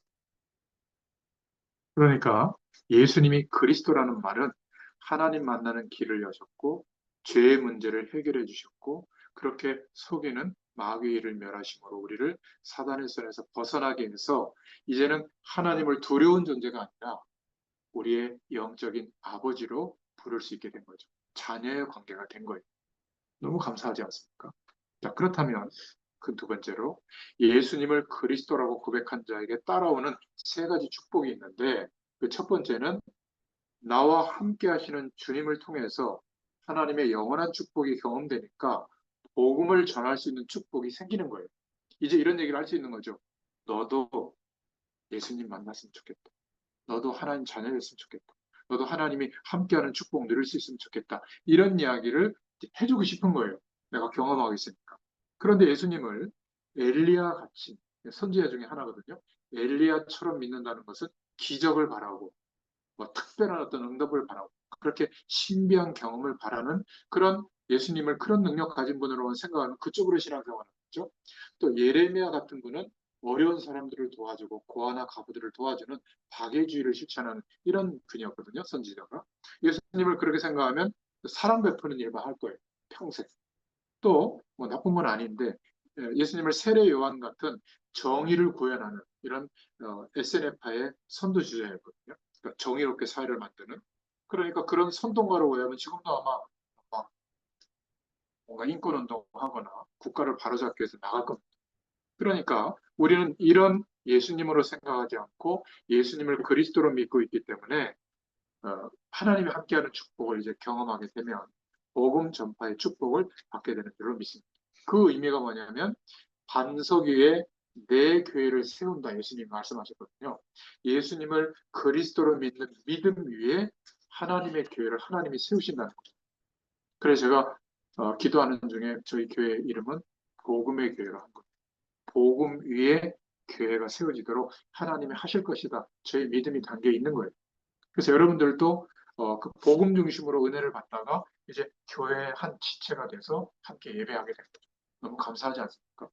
그러니까 예수님이 그리스도라는 말은 하나님 만나는 길을 여셨고 죄의 문제를 해결해 주셨고 그렇게 속이는 마귀를 멸하심으로 우리를 사단의 손에서 벗어나게 해서 이제는 하나님을 두려운 존재가 아니라 우리의 영적인 아버지로 부를 수 있게 된 거죠. 자녀의 관계가 된 거예요. 너무 감사하지 않습니까? 자, 그렇다면 그 두 번째로 예수님을 그리스도라고 고백한 자에게 따라오는 세 가지 축복이 있는데 그 첫 번째는 나와 함께 하시는 주님을 통해서 하나님의 영원한 축복이 경험되니까 복음을 전할 수 있는 축복이 생기는 거예요. 이제 이런 얘기를 할 수 있는 거죠. 너도 예수님 만났으면 좋겠다. 너도 하나님 자녀였으면 좋겠다. 너도 하나님이 함께하는 축복 누릴 수 있으면 좋겠다. 이런 이야기를 해주고 싶은 거예요. 내가 경험하고 있으니까. 그런데 예수님을 엘리야 같이 선지자 중에 하나거든요. 엘리야처럼 믿는다는 것은 기적을 바라고 뭐 특별한 어떤 응답을 바라고 그렇게 신비한 경험을 바라는 그런 예수님을 그런 능력 가진 분으로 생각하면 그쪽으로 신앙생활을 하죠. 또 예레미야 같은 분은 어려운 사람들을 도와주고 고아나 가부들을 도와주는 박애주의를 실천하는 이런 분이었거든요. 선지자가. 예수님을 그렇게 생각하면 사랑 베푸는 일만 할 거예요. 평생. 또 뭐 나쁜 건 아닌데 예수님을 세례 요한 같은 정의를 구현하는 이런 SNF파의 선두주자였거든요. 그러니까 정의롭게 사회를 만드는. 그러니까 그런 선동가로 보야면 지금도 아마 막 뭔가 인권운동하거나 국가를 바로잡기 위해서 나갈 겁니다. 그러니까 우리는 이런 예수님으로 생각하지 않고 예수님을 그리스도로 믿고 있기 때문에 하나님이 함께하는 축복을 이제 경험하게 되면 복음 전파의 축복을 받게 되는 줄로 믿습니다. 그 의미가 뭐냐면 반석 위에 내 교회를 세운다 예수님 말씀하셨거든요. 예수님을 그리스도로 믿는 믿음 위에 하나님의 교회를 하나님이 세우신다는 거죠. 그래서 제가 기도하는 중에 저희 교회 이름은 복음의 교회로 한 거예요. 복음 위에 교회가 세워지도록 하나님이 하실 것이다. 저희 믿음이 담겨 있는 거예요. 그래서 여러분들도 그 복음 중심으로 은혜를 받다가 이제 교회의 한 지체가 돼서 함께 예배하게 됩니다. 너무 감사하지 않습니까?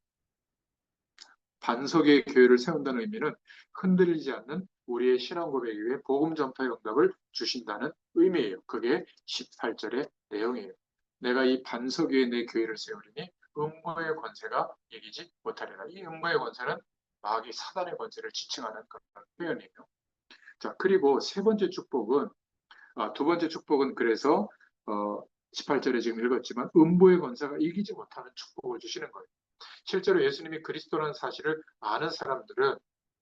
반석의 교회를 세운다는 의미는 흔들리지 않는 우리의 신앙 고백 위에 복음 전파의 응답을 주신다는 의미예요. 그게 18절의 내용이에요. 내가 이 반석 위에 내 교회를 세우리니 음부의 권세가 이기지 못하리라. 이 음부의 권세는 마귀 사단의 권세를 지칭하는 그런 표현이에요. 자, 그리고 세 번째 축복은 두 번째 축복은 그래서 18절에 지금 읽었지만 음부의 권세가 이기지 못하는 축복을 주시는 거예요. 실제로 예수님이 그리스도라는 사실을 아는 사람들은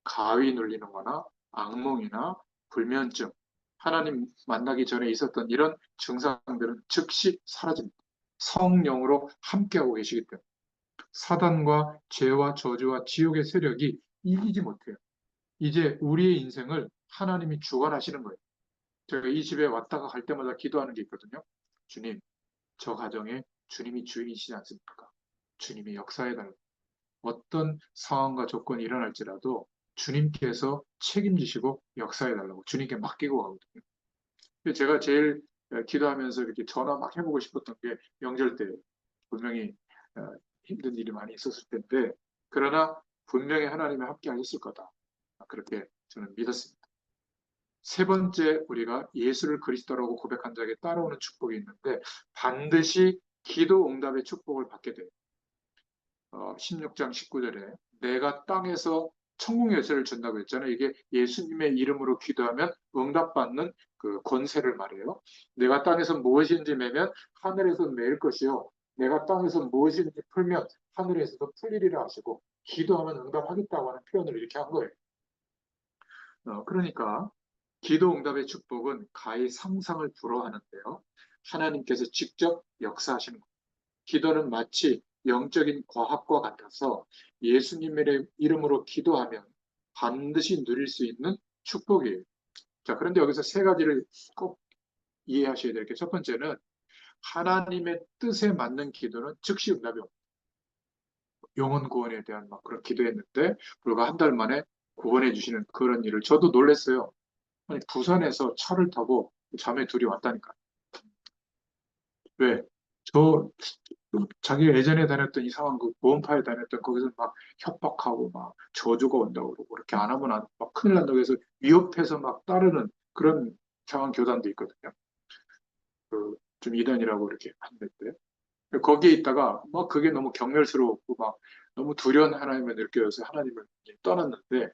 가위 눌리는 거나 악몽이나 불면증, 하나님 만나기 전에 있었던 이런 증상들은 즉시 사라집니다. 성령으로 함께하고 계시기 때문에 사단과 죄와 저주와 지옥의 세력이 이기지 못해요. 이제 우리의 인생을 하나님이 주관하시는 거예요. 제가 이 집에 왔다가 갈 때마다 기도하는 게 있거든요. 주님, 저 가정에 주님이 주인이시지 않습니까? 주님이 역사해달라고. 어떤 상황과 조건이 일어날지라도 주님께서 책임지시고 역사해달라고 주님께 맡기고 가거든요. 근데 제가 제일 기도하면서 이렇게 전화 막 해보고 싶었던 게 명절 때 분명히 힘든 일이 많이 있었을 텐데 그러나 분명히 하나님이 함께 하셨을 거다. 그렇게 저는 믿었습니다. 세 번째 우리가 예수를 그리스도라고 고백한 자에게 따라오는 축복이 있는데 반드시 기도 응답의 축복을 받게 돼요. 16장 19절에 내가 땅에서 천국 열쇠를 준다고 했잖아요. 이게 예수님의 이름으로 기도하면 응답받는 그 권세를 말해요. 내가 땅에서 무엇인지 매면 하늘에서 매일 것이요. 내가 땅에서 무엇인지 풀면 하늘에서도 풀리리라 하시고 기도하면 응답하겠다고 하는 표현을 이렇게 한 거예요. 그러니까 기도 응답의 축복은 가히 상상을 불허하는데요. 하나님께서 직접 역사하시는 거예요. 기도는 마치 영적인 과학과 같아서 예수님의 이름으로 기도하면 반드시 누릴 수 있는 축복이에요. 자, 그런데 여기서 세 가지를 꼭 이해하셔야 될 게 첫 번째는 하나님의 뜻에 맞는 기도는 즉시 응답이 옵니다. 영혼 구원에 대한 막 그런 기도했는데 불과 한 달 만에 구원해 주시는 그런 일을 저도 놀랐어요. 아니, 부산에서 차를 타고 자매 둘이 왔다니까. 왜? 저 자기가 예전에 다녔던 이상한 그 보험파에 다녔던 거기서 막 협박하고 막 저주가 온다고 그러고 그렇게 안 하면 막 큰일 난다고 해서 위협해서 막 따르는 그런 상황 교단도 있거든요. 좀 이단이라고 이렇게 하는데 거기에 있다가 막 그게 너무 경멸스러웠고 막 너무 두려운 하나님을 느껴서 하나님을 떠났는데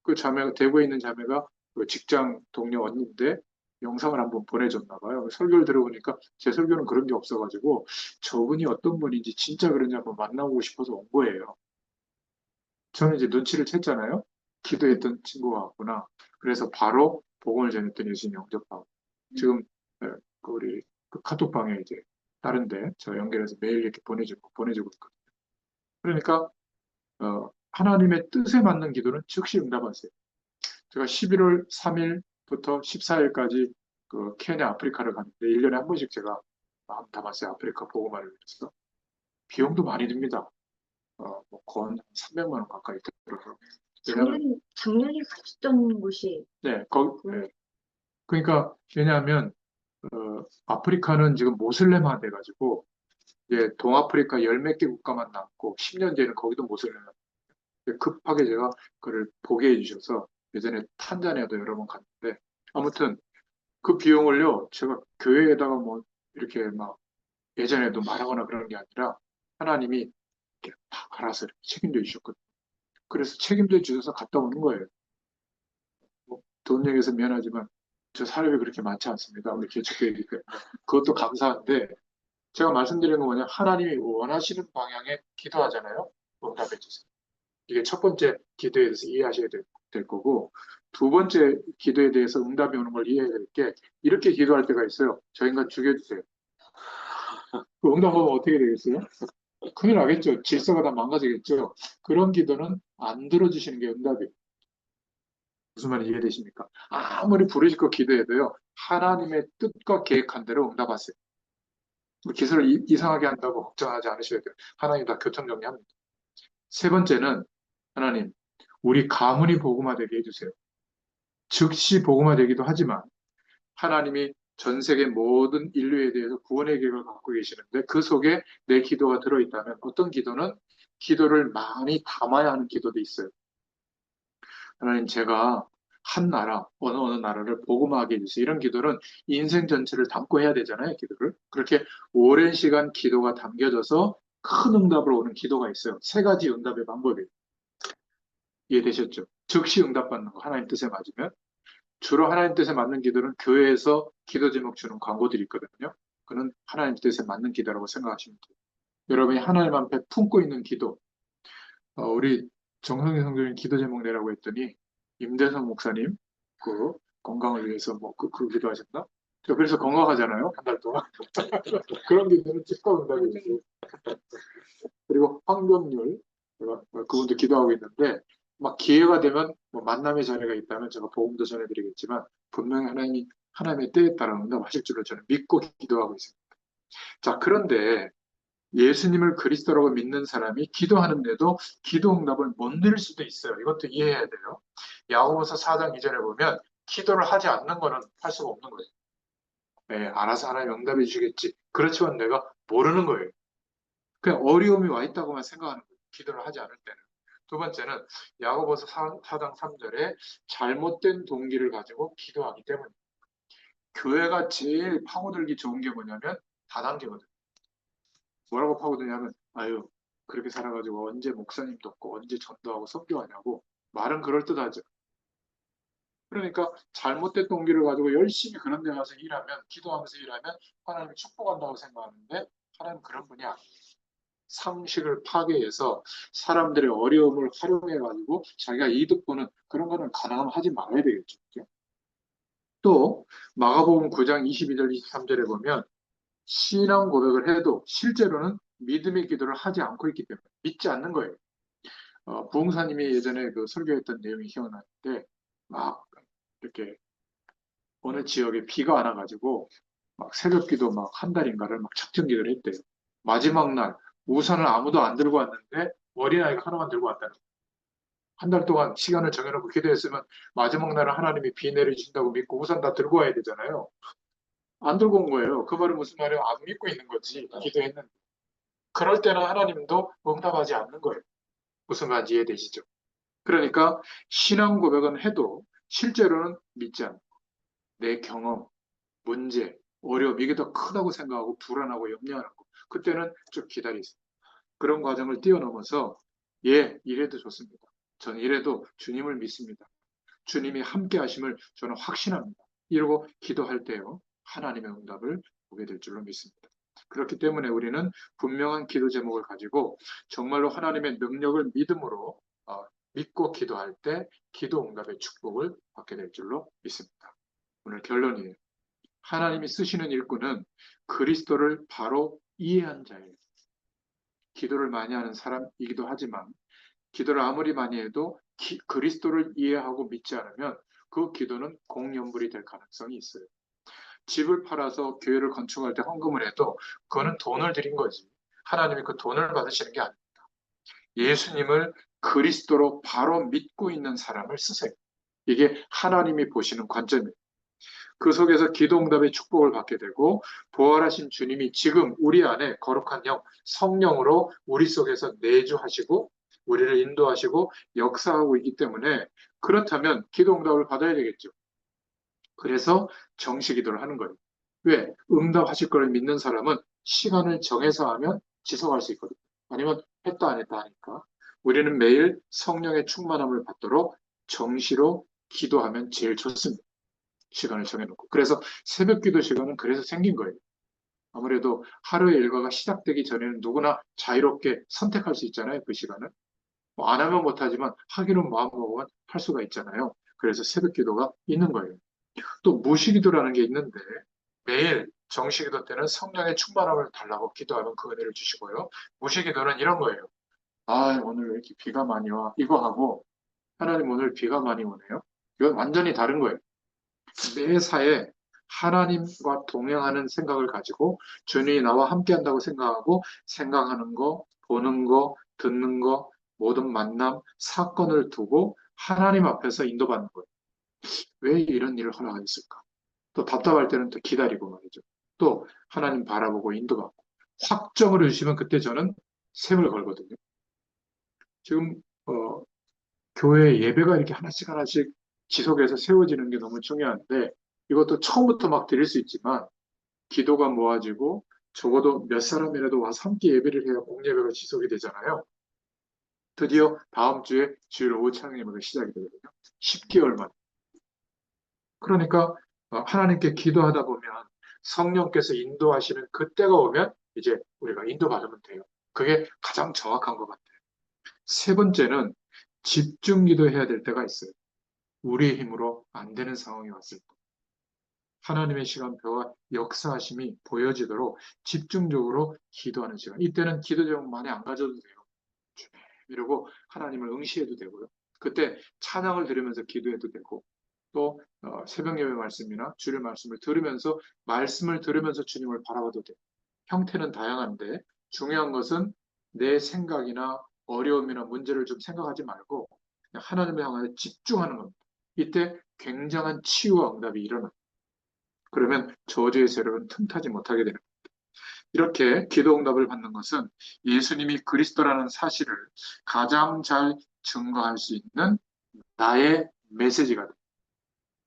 그 자매가 대구에 있는 자매가 그 직장 동료 언니인데 영상을 한번 보내줬나 봐요. 설교를 들어보니까 제 설교는 그런 게 없어가지고 저분이 어떤 분인지 진짜 그런지 한번 만나보고 싶어서 온 거예요. 저는 이제 눈치를 챘잖아요. 기도했던 친구가 왔구나. 그래서 바로 복음을 전했던 예수님 영접하고 지금 예, 그 우리 그 카톡방에 이제 다른데 저 연결해서 매일 이렇게 보내주고 있거든요. 그러니까 하나님의 뜻에 맞는 기도는 즉시 응답하세요. 제가 11월 3일부터 14일까지 그 케냐 아프리카를 갔는데 1년에 한 번씩 제가 담았어요. 아프리카 보고마를 위해서. 비용도 많이 듭니다. 건 300만 원 가까이 들어서. 왜냐하면 작년에 가셨던 곳이 네, 네. 그러니까 왜냐하면 아프리카는 지금 모슬렘화 돼가지고 이제 동아프리카 열 몇 개 국가만 남고 10년 뒤에는 거기도 모슬렘. 급하게 제가 그를 보게 해주셔서 예전에 탄자니아도 여러 번 갔는데 아무튼 그 비용을요, 제가 교회에다가 뭐, 이렇게 막, 예전에도 말하거나 그런 게 아니라, 하나님이 이렇게 다 알아서 이렇게 책임져 주셨거든요. 그래서 책임져 주셔서 갔다 오는 거예요. 돈 얘기해서 미안하지만, 저 사람이 그렇게 많지 않습니다. 우리 개척교회이기 때문에. 그것도 감사한데, 제가 말씀드리는 건 뭐냐, 하나님이 원하시는 방향에 기도하잖아요. 응답해 주세요. 이게 첫 번째 기도에 대해서 이해하셔야 될 거고, 두 번째 기도에 대해서 응답이 오는 걸 이해해야 될 게, 이렇게 기도할 때가 있어요. 저 인간 죽여주세요. 그 응답하면 어떻게 되겠어요? 큰일 나겠죠. 질서가 다 망가지겠죠. 그런 기도는 안 들어주시는 게 응답이에요. 무슨 말인지 이해되십니까? 아무리 부르짖고 기도해도요. 하나님의 뜻과 계획한 대로 응답하세요. 기술을 이상하게 한다고 걱정하지 않으셔야 돼요. 하나님 다 교통정리합니다. 세 번째는 하나님, 우리 가문이 복음화되게 해주세요. 즉시 복음화되기도 하지만 하나님이 전 세계 모든 인류에 대해서 구원의 계획을 갖고 계시는데 그 속에 내 기도가 들어있다면 어떤 기도는 기도를 많이 담아야 하는 기도도 있어요. 하나님 제가 한 나라, 어느 나라를 복음화하게 해주세요. 이런 기도는 인생 전체를 담고 해야 되잖아요, 기도를. 그렇게 오랜 시간 기도가 담겨져서 큰 응답으로 오는 기도가 있어요. 세 가지 응답의 방법이에요. 이해되셨죠? 즉시 응답받는 거, 하나님 뜻에 맞으면. 주로 하나님 뜻에 맞는 기도는 교회에서 기도 제목 주는 광고들이 있거든요. 그는 하나님 뜻에 맞는 기도라고 생각하시면 돼요. 여러분이 하나님 앞에 품고 있는 기도, 우리 정성희 성도님 기도 제목 내라고 했더니 임대성 목사님 그 건강을 위해서 뭐 그 기도하셨나? 저 그래서 건강하잖아요. 한 달 동안. 그런 기도는 즉각 응답이 있어요. 그리고 황병률 제가 그분도 기도하고 있는데 막 기회가 되면 뭐 만남의 자리가 있다면 제가 복음도 전해드리겠지만 분명히 하나님의 때에 따라 응답하실 줄로 저는 믿고 기도하고 있습니다. 자, 그런데 예수님을 그리스도라고 믿는 사람이 기도하는데도 기도 응답을 못 누릴 수도 있어요. 이것도 이해해야 돼요. 야고보서 4장 2절에 보면 기도를 하지 않는 거는 할 수가 없는 거예요. 네, 알아서 하나님 응답해 주시겠지. 그렇지만 내가 모르는 거예요. 그냥 어려움이 와 있다고만 생각하는 거예요. 기도를 하지 않을 때는. 두 번째는 야고보서 4장 3절에 잘못된 동기를 가지고 기도하기 때문에 교회가 제일 파고들기 좋은 게 뭐냐면 다단계거든요. 뭐라고 파고드냐면 아유 그렇게 살아가지고 언제 목사님 돕고 언제 전도하고 선교하냐고 말은 그럴듯하죠. 그러니까 잘못된 동기를 가지고 열심히 그런 데 가서 일하면, 기도하면서 일하면 하나님이 축복한다고 생각하는데 하나님 그런 분이 아니에요. 상식을 파괴해서 사람들의 어려움을 활용해 가지고 자기가 이득 보는 그런 거는 가능하면 하지 말아야 되겠죠. 그죠? 또 마가복음 9장 22절 23절에 보면 신앙 고백을 해도 실제로는 믿음의 기도를 하지 않고 있기 때문에 믿지 않는 거예요. 부흥사님이 예전에 그 설교했던 내용이 기억나는데 막 이렇게 어느 지역에 비가 안 와가지고 막 새벽기도 막 한 달인가를 막 작정 기도를 했대요. 마지막 날 우산을 아무도 안 들고 왔는데 어린아이가 하나만 들고 왔다는 거예요. 한 달 동안 시간을 정해놓고 기도했으면 마지막 날은 하나님이 비 내리신다고 믿고 우산 다 들고 와야 되잖아요. 안 들고 온 거예요. 그 말은 무슨 말이에요? 안 믿고 있는 거지. 기도했는데. 그럴 때는 하나님도 응답하지 않는 거예요. 무슨 말인지 이해되시죠? 그러니까 신앙 고백은 해도 실제로는 믿지 않는 내 경험, 문제, 어려움 이게 더 크다고 생각하고 불안하고 염려하는 거. 그때는 좀 기다리세요. 그런 과정을 뛰어넘어서 예, 이래도 좋습니다. 저는 이래도 주님을 믿습니다. 주님이 함께 하심을 저는 확신합니다. 이러고 기도할 때요. 하나님의 응답을 보게 될 줄로 믿습니다. 그렇기 때문에 우리는 분명한 기도 제목을 가지고 정말로 하나님의 능력을 믿음으로 믿고 기도할 때 기도 응답의 축복을 받게 될 줄로 믿습니다. 오늘 결론이에요. 하나님이 쓰시는 일꾼은 그리스도를 바로 이해한 자예요. 기도를 많이 하는 사람이기도 하지만 기도를 아무리 많이 해도 그리스도를 이해하고 믿지 않으면 그 기도는 공연불이 될 가능성이 있어요. 집을 팔아서 교회를 건축할 때 헌금을 해도 그거는 돈을 들인 거지. 하나님이 그 돈을 받으시는 게 아닙니다. 예수님을 그리스도로 바로 믿고 있는 사람을 쓰세요. 이게 하나님이 보시는 관점이에요. 그 속에서 기도응답의 축복을 받게 되고 부활하신 주님이 지금 우리 안에 거룩한 영, 성령으로 우리 속에서 내주하시고 우리를 인도하시고 역사하고 있기 때문에 그렇다면 기도응답을 받아야 되겠죠. 그래서 정시기도를 하는 거예요. 왜? 응답하실 걸 믿는 사람은 시간을 정해서 하면 지속할 수 있거든요. 아니면 했다 안 했다 하니까. 우리는 매일 성령의 충만함을 받도록 정시로 기도하면 제일 좋습니다. 시간을 정해놓고. 그래서 새벽 기도 시간은 그래서 생긴 거예요. 아무래도 하루의 일과가 시작되기 전에는 누구나 자유롭게 선택할 수 있잖아요. 그 시간을. 뭐안 하면 못하지만 하기는 마음먹으면 할 수가 있잖아요. 그래서 새벽 기도가 있는 거예요. 또 무시기도라는 게 있는데 매일 정시기도 때는 성령의 충만함을 달라고 기도하면 그 은혜를 주시고요. 무시기도는 이런 거예요. 아, 오늘 왜 이렇게 비가 많이 와? 이거 하고 하나님 오늘 비가 많이 오네요. 이건 완전히 다른 거예요. 매사에 하나님과 동행하는 생각을 가지고 주님이 나와 함께 한다고 생각하고 생각하는 거, 보는 거, 듣는 거, 모든 만남, 사건을 두고 하나님 앞에서 인도받는 거예요. 왜 이런 일을 허락하셨을까? 또 답답할 때는 또 기다리고 말이죠. 또 하나님 바라보고 인도받고 확정을 주시면 그때 저는 셈을 걸거든요. 지금 교회 예배가 이렇게 하나씩 하나씩 지속해서 세워지는 게 너무 중요한데 이것도 처음부터 막 드릴 수 있지만 기도가 모아지고 적어도 몇 사람이라도 와서 함께 예배를 해야 공예배가 지속이 되잖아요. 드디어 다음 주에 주일 오후 찬양 예배가 시작이 되거든요. 10개월만. 그러니까 하나님께 기도하다 보면 성령께서 인도하시는 그때가 오면 이제 우리가 인도받으면 돼요. 그게 가장 정확한 것 같아요. 세 번째는 집중 기도해야 될 때가 있어요. 우리의 힘으로 안 되는 상황이 왔을 때. 하나님의 시간표와 역사하심이 보여지도록 집중적으로 기도하는 시간. 이때는 기도 제목 많이 안 가져도 돼요. 이러고 하나님을 응시해도 되고요. 그때 찬양을 들으면서 기도해도 되고 또 새벽 예배 말씀이나 주일 말씀을 들으면서 말씀을 들으면서 주님을 바라봐도 돼요. 형태는 다양한데 중요한 것은 내 생각이나 어려움이나 문제를 좀 생각하지 말고 그냥 하나님을 향하여 집중하는 겁니다. 이때 굉장한 치유와 응답이 일어나요. 그러면 저주의 세력은 틈타지 못하게 되는 거예요. 이렇게 기도 응답을 받는 것은 예수님이 그리스도라는 사실을 가장 잘 증거할 수 있는 나의 메시지가 돼.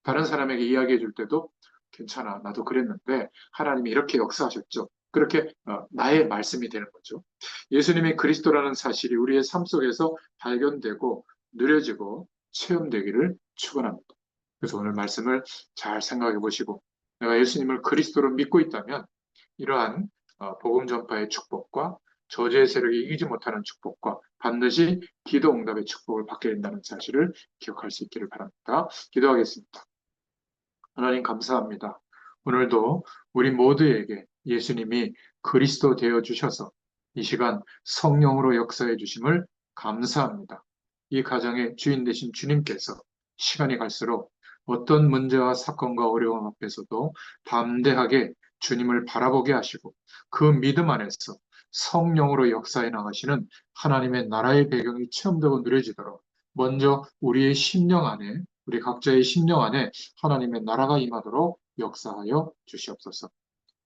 다른 사람에게 이야기해 줄 때도 괜찮아. 나도 그랬는데 하나님이 이렇게 역사하셨죠. 그렇게 나의 말씀이 되는 거죠. 예수님이 그리스도라는 사실이 우리의 삶 속에서 발견되고 누려지고 체험되기를 축원합니다. 그래서 오늘 말씀을 잘 생각해 보시고 내가 예수님을 그리스도로 믿고 있다면 이러한 복음 전파의 축복과 저주의 세력이 이기지 못하는 축복과 반드시 기도 응답의 축복을 받게 된다는 사실을 기억할 수 있기를 바랍니다. 기도하겠습니다. 하나님 감사합니다. 오늘도 우리 모두에게 예수님이 그리스도 되어 주셔서 이 시간 성령으로 역사해 주심을 감사합니다. 이 가정의 주인 되신 주님께서 시간이 갈수록 어떤 문제와 사건과 어려움 앞에서도 담대하게 주님을 바라보게 하시고 그 믿음 안에서 성령으로 역사해 나가시는 하나님의 나라의 배경이 체험되고 누려지도록 먼저 우리의 심령 안에 우리 각자의 심령 안에 하나님의 나라가 임하도록 역사하여 주시옵소서.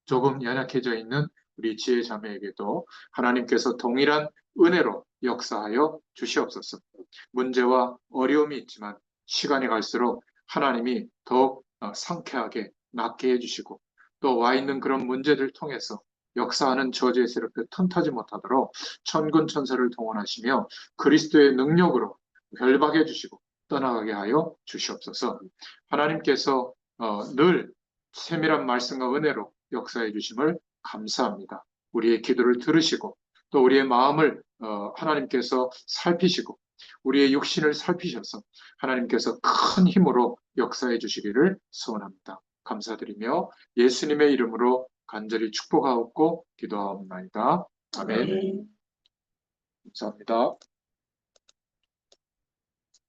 조금 연약해져 있는 우리 지혜 자매에게도 하나님께서 동일한 은혜로 역사하여 주시옵소서. 문제와 어려움이 있지만 시간이 갈수록 하나님이 더욱 상쾌하게 낫게 해주시고 또 와 있는 그런 문제들 통해서 역사하는 저주의 세력들 틈타지 못하도록 천군 천사를 동원하시며 그리스도의 능력으로 결박해 주시고 떠나가게 하여 주시옵소서. 하나님께서 늘 세밀한 말씀과 은혜로 역사해 주심을 감사합니다. 우리의 기도를 들으시고 또 우리의 마음을 하나님께서 살피시고 우리의 육신을 살피셔서 하나님께서 큰 힘으로 역사해 주시기를 소원합니다. 감사드리며 예수님의 이름으로 간절히 축복하옵고 기도하옵나이다. 아멘. 네. 감사합니다.